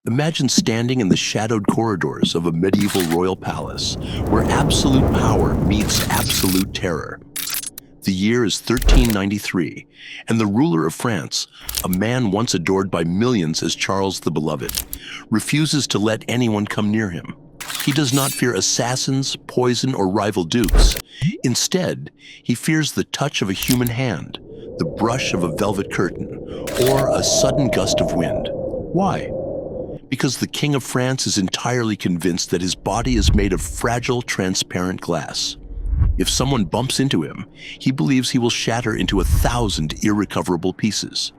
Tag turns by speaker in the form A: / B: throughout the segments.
A: Imagine standing in the shadowed corridors of a medieval royal palace where absolute power meets absolute terror. The year is 1393, and the ruler of France, a man once adored by millions as Charles the Beloved, refuses to let anyone come near him. He does not fear assassins, poison, or rival dukes. Instead, he fears the touch of a human hand, the brush of a velvet curtain, or a sudden gust of wind. Why? Because the King of France is entirely convinced that his body is made of fragile, transparent glass. If someone bumps into him, he believes he will shatter into 1,000 irrecoverable pieces.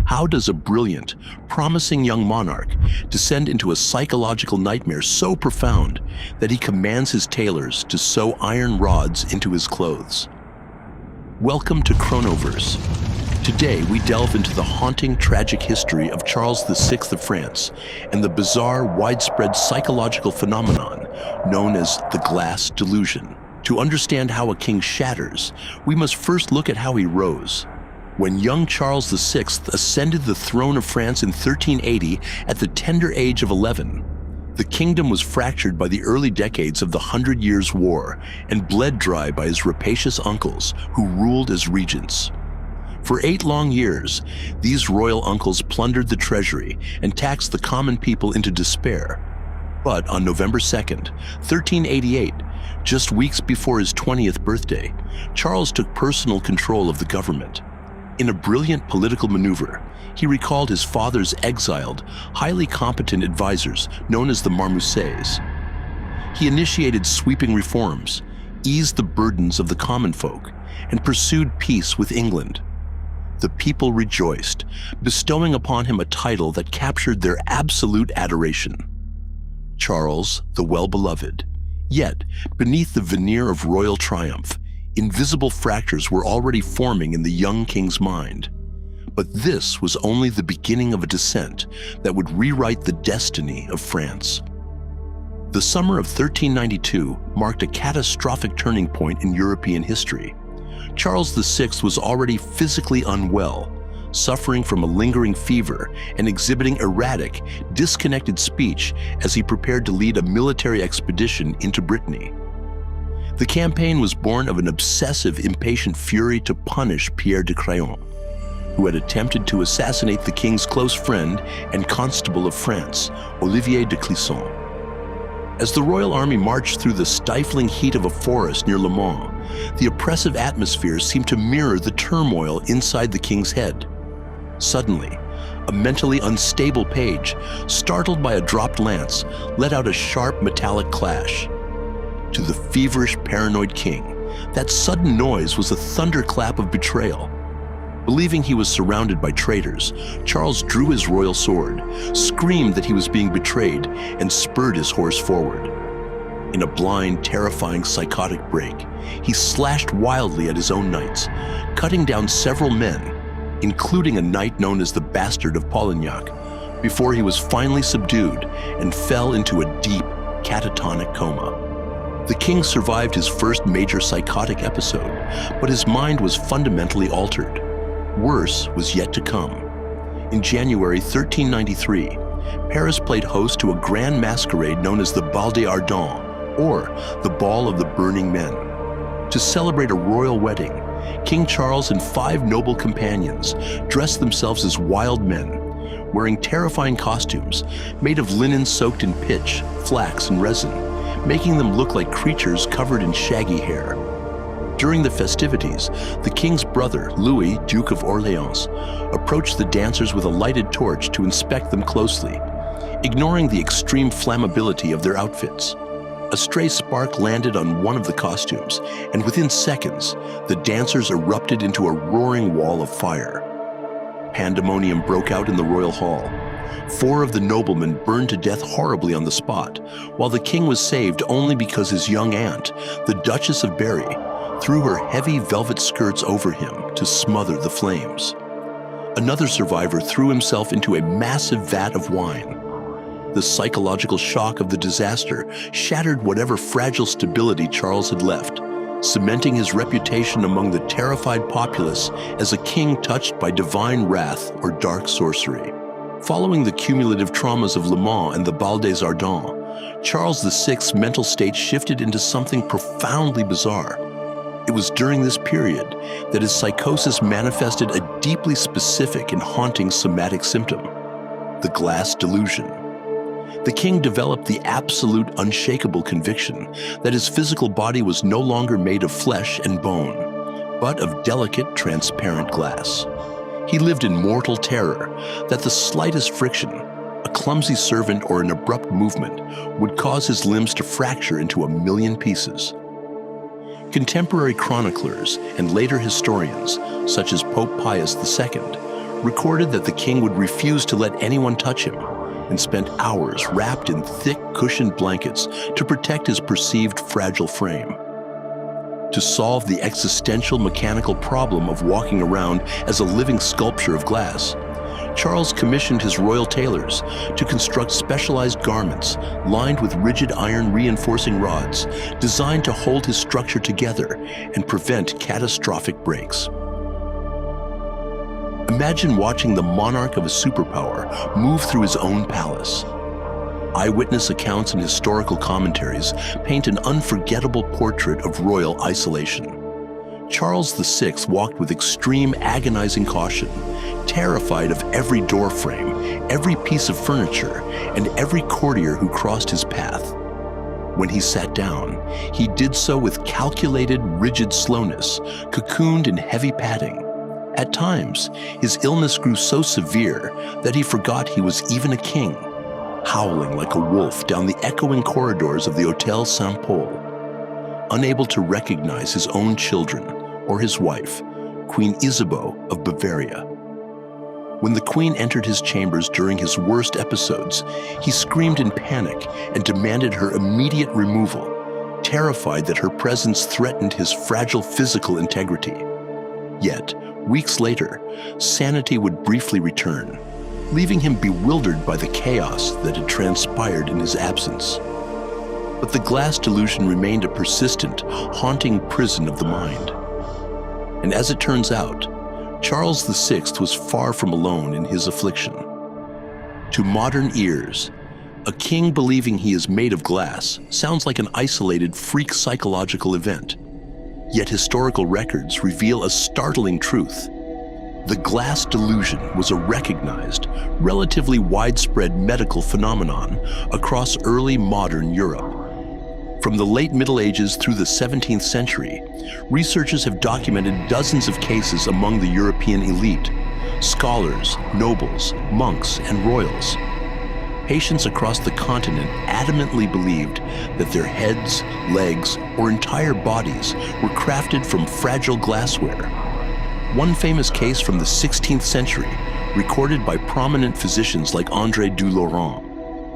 A: How does a brilliant, promising young monarch descend into a psychological nightmare so profound that he commands his tailors to sew iron rods into his clothes? Welcome to ChronoVerse. Today, we delve into the haunting, tragic history of Charles VI of France and the bizarre, widespread psychological phenomenon known as the glass delusion. To understand how a king shatters, we must first look at how he rose. When young Charles VI ascended the throne of France in 1380 at the tender age of 11, the kingdom was fractured by the early decades of the 100 Years' War and bled dry by his rapacious uncles who ruled as regents. For 8 long years, these royal uncles plundered the treasury and taxed the common people into despair. But on November 2nd, 1388, just weeks before his 20th birthday, Charles took personal control of the government. In a brilliant political maneuver, he recalled his father's exiled, highly competent advisors known as the Marmousets. He initiated sweeping reforms, eased the burdens of the common folk, and pursued peace with England. The people rejoiced, bestowing upon him a title that captured their absolute adoration. Charles, the Well-Beloved. Yet, beneath the veneer of royal triumph, invisible fractures were already forming in the young king's mind. But this was only the beginning of a descent that would rewrite the destiny of France. The summer of 1392 marked a catastrophic turning point in European history. Charles VI was already physically unwell, suffering from a lingering fever and exhibiting erratic, disconnected speech as he prepared to lead a military expedition into Brittany. The campaign was born of an obsessive, impatient fury to punish Pierre de Craon, who had attempted to assassinate the king's close friend and constable of France, Olivier de Clisson. As the royal army marched through the stifling heat of a forest near Le Mans, the oppressive atmosphere seemed to mirror the turmoil inside the king's head. Suddenly, a mentally unstable page, startled by a dropped lance, let out a sharp metallic clash. To the feverish, paranoid king, that sudden noise was a thunderclap of betrayal. Believing he was surrounded by traitors, Charles drew his royal sword, screamed that he was being betrayed, and spurred his horse forward. In a blind, terrifying, psychotic break, he slashed wildly at his own knights, cutting down several men, including a knight known as the Bastard of Polignac, before he was finally subdued and fell into a deep, catatonic coma. The king survived his first major psychotic episode, but his mind was fundamentally altered. Worse was yet to come. In January 1393, Paris played host to a grand masquerade known as the Bal des Ardents, or the Ball of the Burning Men. To celebrate a royal wedding, King Charles and 5 noble companions dressed themselves as wild men, wearing terrifying costumes made of linen soaked in pitch, flax, and resin, making them look like creatures covered in shaggy hair. During the festivities, the king's brother, Louis, Duke of Orleans, approached the dancers with a lighted torch to inspect them closely, ignoring the extreme flammability of their outfits. A stray spark landed on one of the costumes, and within seconds, the dancers erupted into a roaring wall of fire. Pandemonium broke out in the royal hall. 4 of the noblemen burned to death horribly on the spot, while the king was saved only because his young aunt, the Duchess of Berry, threw her heavy velvet skirts over him to smother the flames. Another survivor threw himself into a massive vat of wine. The psychological shock of the disaster shattered whatever fragile stability Charles had left, cementing his reputation among the terrified populace as a king touched by divine wrath or dark sorcery. Following the cumulative traumas of Le Mans and the Bal des Ardents, Charles VI's mental state shifted into something profoundly bizarre. It was during this period that his psychosis manifested a deeply specific and haunting somatic symptom: the glass delusion. The king developed the absolute unshakable conviction that his physical body was no longer made of flesh and bone, but of delicate, transparent glass. He lived in mortal terror that the slightest friction, a clumsy servant or an abrupt movement, would cause his limbs to fracture into a million pieces. Contemporary chroniclers and later historians, such as Pope Pius II, recorded that the king would refuse to let anyone touch him and spent hours wrapped in thick, cushioned blankets to protect his perceived fragile frame. To solve the existential mechanical problem of walking around as a living sculpture of glass, Charles commissioned his royal tailors to construct specialized garments lined with rigid iron reinforcing rods designed to hold his structure together and prevent catastrophic breaks. Imagine watching the monarch of a superpower move through his own palace. Eyewitness accounts and historical commentaries paint an unforgettable portrait of royal isolation. Charles VI walked with extreme, agonizing caution, terrified of every door frame, every piece of furniture, and every courtier who crossed his path. When he sat down, he did so with calculated, rigid slowness, cocooned in heavy padding. At times, his illness grew so severe that he forgot he was even a king, howling like a wolf down the echoing corridors of the Hôtel Saint-Paul, unable to recognize his own children or his wife, Queen Isabeau of Bavaria. When the queen entered his chambers during his worst episodes, he screamed in panic and demanded her immediate removal, terrified that her presence threatened his fragile physical integrity. Yet, weeks later, sanity would briefly return, leaving him bewildered by the chaos that had transpired in his absence. But the glass delusion remained a persistent, haunting prison of the mind. And as it turns out, Charles VI was far from alone in his affliction. To modern ears, a king believing he is made of glass sounds like an isolated freak psychological event. Yet historical records reveal a startling truth. The glass delusion was a recognized, relatively widespread medical phenomenon across early modern Europe. From the late Middle Ages through the 17th century, researchers have documented dozens of cases among the European elite, scholars, nobles, monks, and royals. Patients across the continent adamantly believed that their heads, legs, or entire bodies were crafted from fragile glassware. One famous case from the 16th century, recorded by prominent physicians like André du Laurent,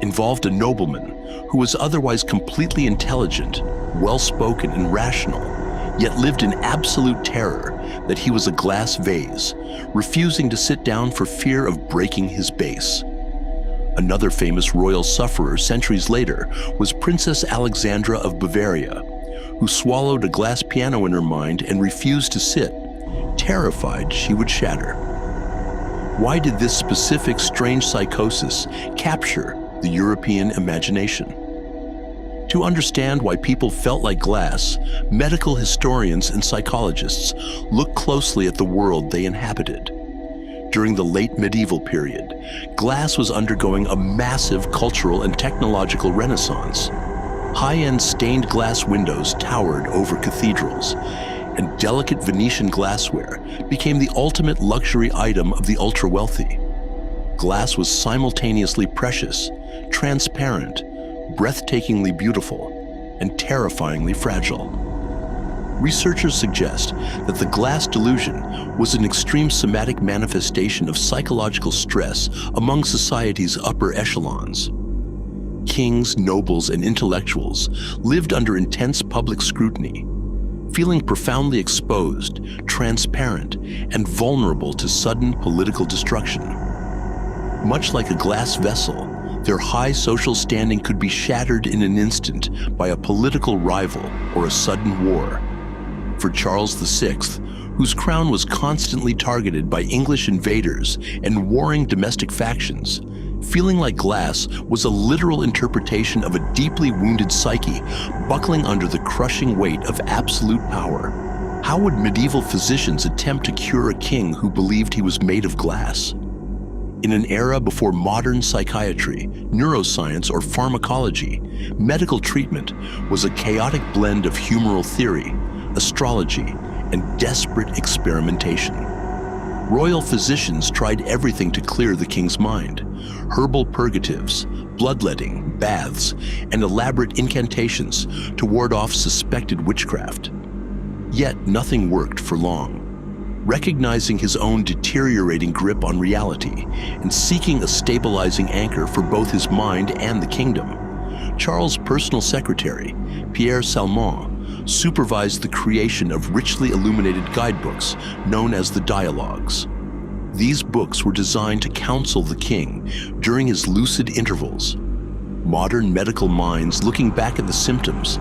A: involved a nobleman who was otherwise completely intelligent, well-spoken, and rational, yet lived in absolute terror that he was a glass vase, refusing to sit down for fear of breaking his base. Another famous royal sufferer centuries later was Princess Alexandra of Bavaria, who swallowed a glass piano in her mind and refused to sit, terrified she would shatter. Why did this specific strange psychosis capture the European imagination? To understand why people felt like glass, medical historians and psychologists look closely at the world they inhabited. During the late medieval period, glass was undergoing a massive cultural and technological renaissance. High-end stained glass windows towered over cathedrals, and delicate Venetian glassware became the ultimate luxury item of the ultra-wealthy. Glass was simultaneously precious, transparent, breathtakingly beautiful, and terrifyingly fragile. Researchers suggest that the glass delusion was an extreme somatic manifestation of psychological stress among society's upper echelons. Kings, nobles, and intellectuals lived under intense public scrutiny, feeling profoundly exposed, transparent, and vulnerable to sudden political destruction. Much like a glass vessel, their high social standing could be shattered in an instant by a political rival or a sudden war. For Charles VI, whose crown was constantly targeted by English invaders and warring domestic factions. Feeling like glass was a literal interpretation of a deeply wounded psyche buckling under the crushing weight of absolute power. How would medieval physicians attempt to cure a king who believed he was made of glass? In an era before modern psychiatry, neuroscience, or pharmacology, medical treatment was a chaotic blend of humoral theory, astrology, and desperate experimentation. Royal physicians tried everything to clear the king's mind: herbal purgatives, bloodletting, baths, and elaborate incantations to ward off suspected witchcraft. Yet nothing worked for long. Recognizing his own deteriorating grip on reality and seeking a stabilizing anchor for both his mind and the kingdom, Charles' personal secretary, Pierre Salmon, supervised the creation of richly illuminated guidebooks known as the Dialogues. These books were designed to counsel the king during his lucid intervals. Modern medical minds looking back at the symptoms,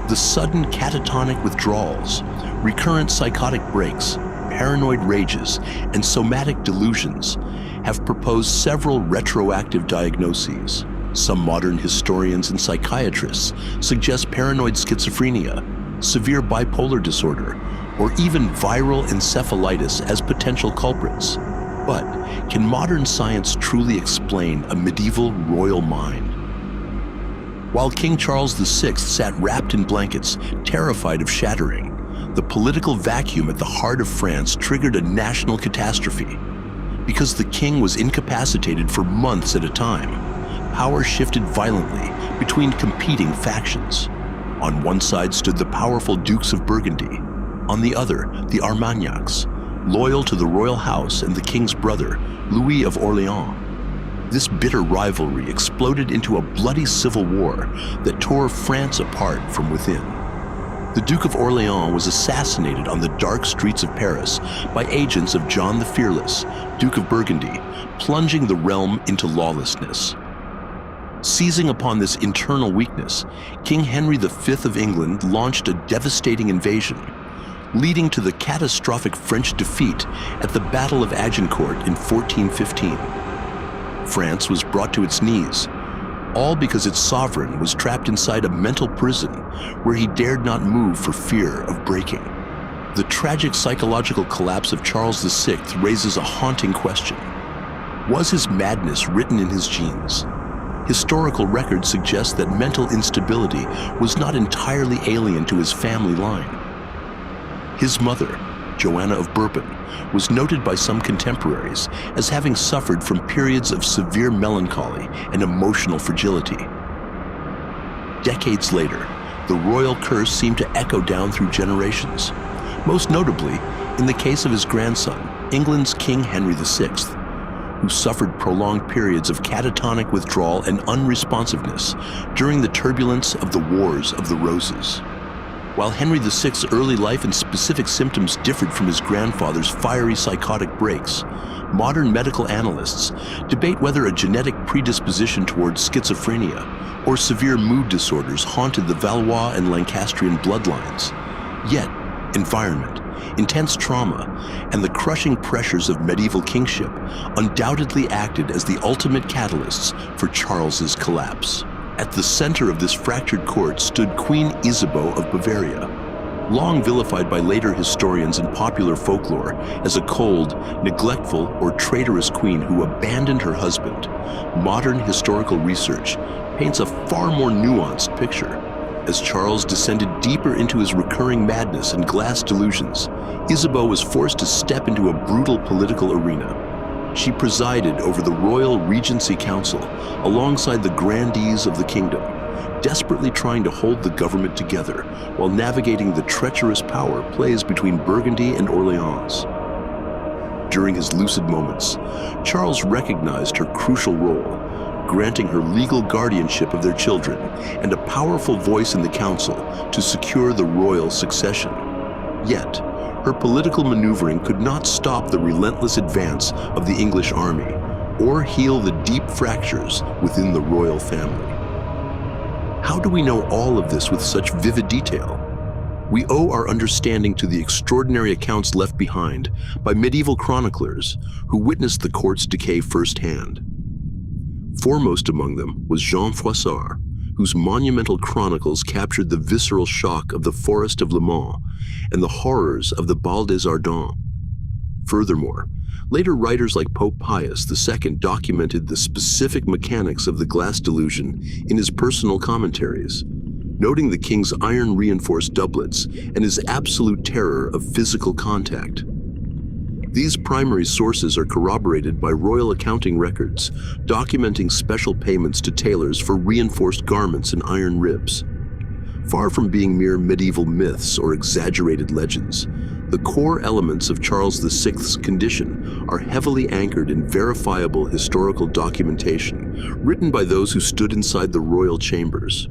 A: the sudden catatonic withdrawals, recurrent psychotic breaks, paranoid rages, and somatic delusions, have proposed several retroactive diagnoses. Some modern historians and psychiatrists suggest paranoid schizophrenia, severe bipolar disorder, or even viral encephalitis as potential culprits. But can modern science truly explain a medieval royal mind? While King Charles VI sat wrapped in blankets, terrified of shattering, the political vacuum at the heart of France triggered a national catastrophe. Because the king was incapacitated for months at a time, power shifted violently between competing factions. On one side stood the powerful Dukes of Burgundy, on the other, the Armagnacs, loyal to the royal house and the king's brother, Louis of Orleans. This bitter rivalry exploded into a bloody civil war that tore France apart from within. The Duke of Orleans was assassinated on the dark streets of Paris by agents of John the Fearless, Duke of Burgundy, plunging the realm into lawlessness. Seizing upon this internal weakness, King Henry V of England launched a devastating invasion, leading to the catastrophic French defeat at the Battle of Agincourt in 1415. France was brought to its knees, all because its sovereign was trapped inside a mental prison where he dared not move for fear of breaking. The tragic psychological collapse of Charles VI raises a haunting question. Was his madness written in his genes? Historical records suggest that mental instability was not entirely alien to his family line. His mother, Joanna of Bourbon, was noted by some contemporaries as having suffered from periods of severe melancholy and emotional fragility. Decades later, the royal curse seemed to echo down through generations, most notably in the case of his grandson, England's King Henry VI, who suffered prolonged periods of catatonic withdrawal and unresponsiveness during the turbulence of the Wars of the Roses. While Henry VI's early life and specific symptoms differed from his grandfather's fiery psychotic breaks, modern medical analysts debate whether a genetic predisposition towards schizophrenia or severe mood disorders haunted the Valois and Lancastrian bloodlines. Yet, environment, intense trauma, and the crushing pressures of medieval kingship undoubtedly acted as the ultimate catalysts for Charles's collapse. At the center of this fractured court stood Queen Isabeau of Bavaria. Long vilified by later historians and popular folklore as a cold, neglectful, or traitorous queen who abandoned her husband, modern historical research paints a far more nuanced picture. As Charles descended deeper into his recurring madness and glass delusions, Isabeau was forced to step into a brutal political arena. She presided over the Royal Regency Council alongside the grandees of the kingdom, desperately trying to hold the government together while navigating the treacherous power plays between Burgundy and Orleans. During his lucid moments, Charles recognized her crucial role, granting her legal guardianship of their children and a powerful voice in the council to secure the royal succession. Yet, her political maneuvering could not stop the relentless advance of the English army or heal the deep fractures within the royal family. How do we know all of this with such vivid detail? We owe our understanding to the extraordinary accounts left behind by medieval chroniclers who witnessed the court's decay firsthand. Foremost among them was Jean Froissart, whose monumental chronicles captured the visceral shock of the forest of Le Mans and the horrors of the Bal des Ardents. Furthermore, later writers like Pope Pius II documented the specific mechanics of the glass delusion in his personal commentaries, noting the king's iron-reinforced doublets and his absolute terror of physical contact. These primary sources are corroborated by royal accounting records, documenting special payments to tailors for reinforced garments and iron ribs. Far from being mere medieval myths or exaggerated legends, the core elements of Charles VI's condition are heavily anchored in verifiable historical documentation written by those who stood inside the royal chambers.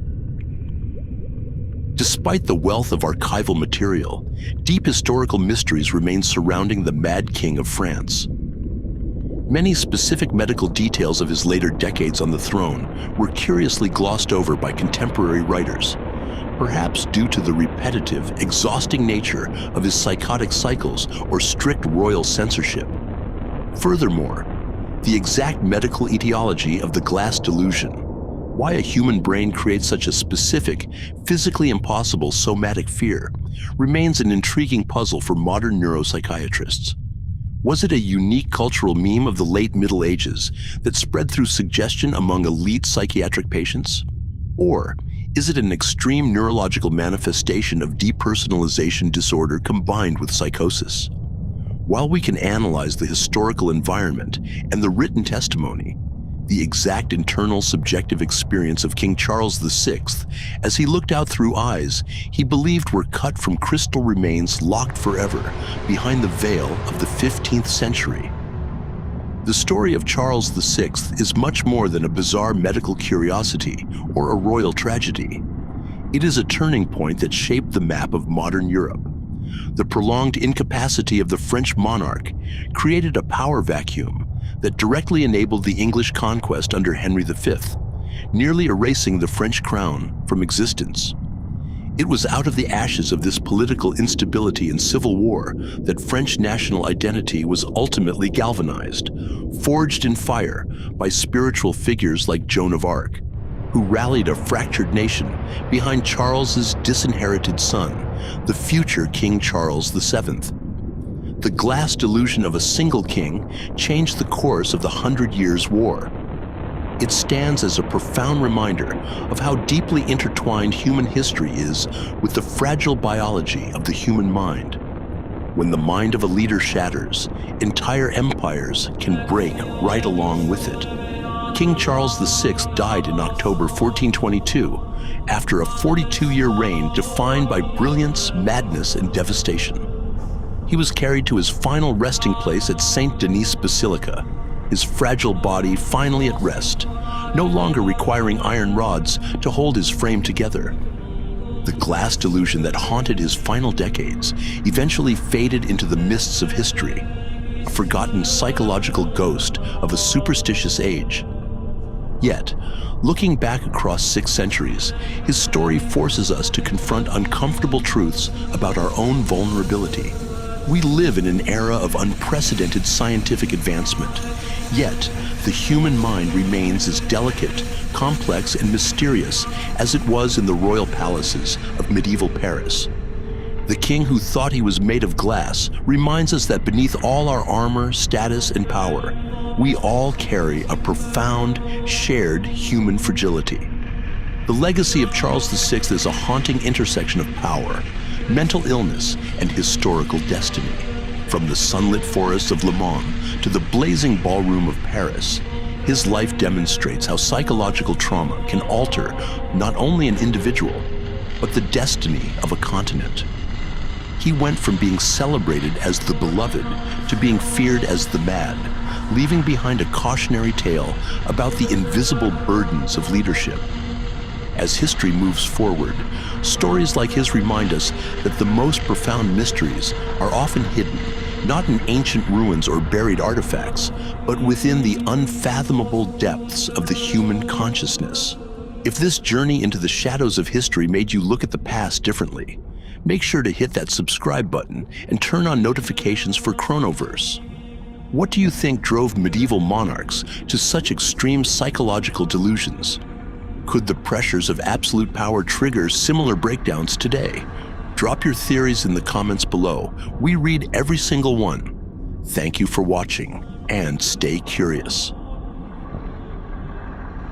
A: Despite the wealth of archival material, deep historical mysteries remain surrounding the Mad King of France. Many specific medical details of his later decades on the throne were curiously glossed over by contemporary writers, perhaps due to the repetitive, exhausting nature of his psychotic cycles or strict royal censorship. Furthermore, the exact medical etiology of the glass delusion, why a human brain creates such a specific, physically impossible somatic fear, remains an intriguing puzzle for modern neuropsychiatrists. Was it a unique cultural meme of the late Middle Ages that spread through suggestion among elite psychiatric patients? Or is it an extreme neurological manifestation of depersonalization disorder combined with psychosis? While we can analyze the historical environment and the written testimony, the exact internal subjective experience of King Charles VI, as he looked out through eyes he believed were cut from crystal remains locked forever behind the veil of the 15th century. The story of Charles VI is much more than a bizarre medical curiosity or a royal tragedy. It is a turning point that shaped the map of modern Europe. The prolonged incapacity of the French monarch created a power vacuum that directly enabled the English conquest under Henry V, nearly erasing the French crown from existence. It was out of the ashes of this political instability and civil war that French national identity was ultimately galvanized, forged in fire by spiritual figures like Joan of Arc, who rallied a fractured nation behind Charles's disinherited son, the future King Charles VII. The glass delusion of a single king changed the course of the 100 Years' War. It stands as a profound reminder of how deeply intertwined human history is with the fragile biology of the human mind. When the mind of a leader shatters, entire empires can break right along with it. King Charles VI died in October 1422 after a 42-year reign defined by brilliance, madness, and devastation. He was carried to his final resting place at Saint Denis Basilica, his fragile body finally at rest, no longer requiring iron rods to hold his frame together. The glass delusion that haunted his final decades eventually faded into the mists of history, a forgotten psychological ghost of a superstitious age. Yet, looking back across 6 centuries, his story forces us to confront uncomfortable truths about our own vulnerability. We live in an era of unprecedented scientific advancement, yet the human mind remains as delicate, complex, and mysterious as it was in the royal palaces of medieval Paris. The king who thought he was made of glass reminds us that beneath all our armor, status, and power, we all carry a profound, shared human fragility. The legacy of Charles VI is a haunting intersection of power, mental illness, and historical destiny. From the sunlit forests of Le Mans to the blazing ballroom of Paris, his life demonstrates how psychological trauma can alter not only an individual, but the destiny of a continent. He went from being celebrated as the beloved to being feared as the mad, leaving behind a cautionary tale about the invisible burdens of leadership. As history moves forward, stories like his remind us that the most profound mysteries are often hidden, not in ancient ruins or buried artifacts, but within the unfathomable depths of the human consciousness. If this journey into the shadows of history made you look at the past differently, Make sure to hit that subscribe button and turn on notifications for ChronoVerse. What do you think drove medieval monarchs to such extreme psychological delusions? Could the pressures of absolute power trigger similar breakdowns today? Drop your theories in the comments below. We read every single one. Thank you for watching, and stay curious.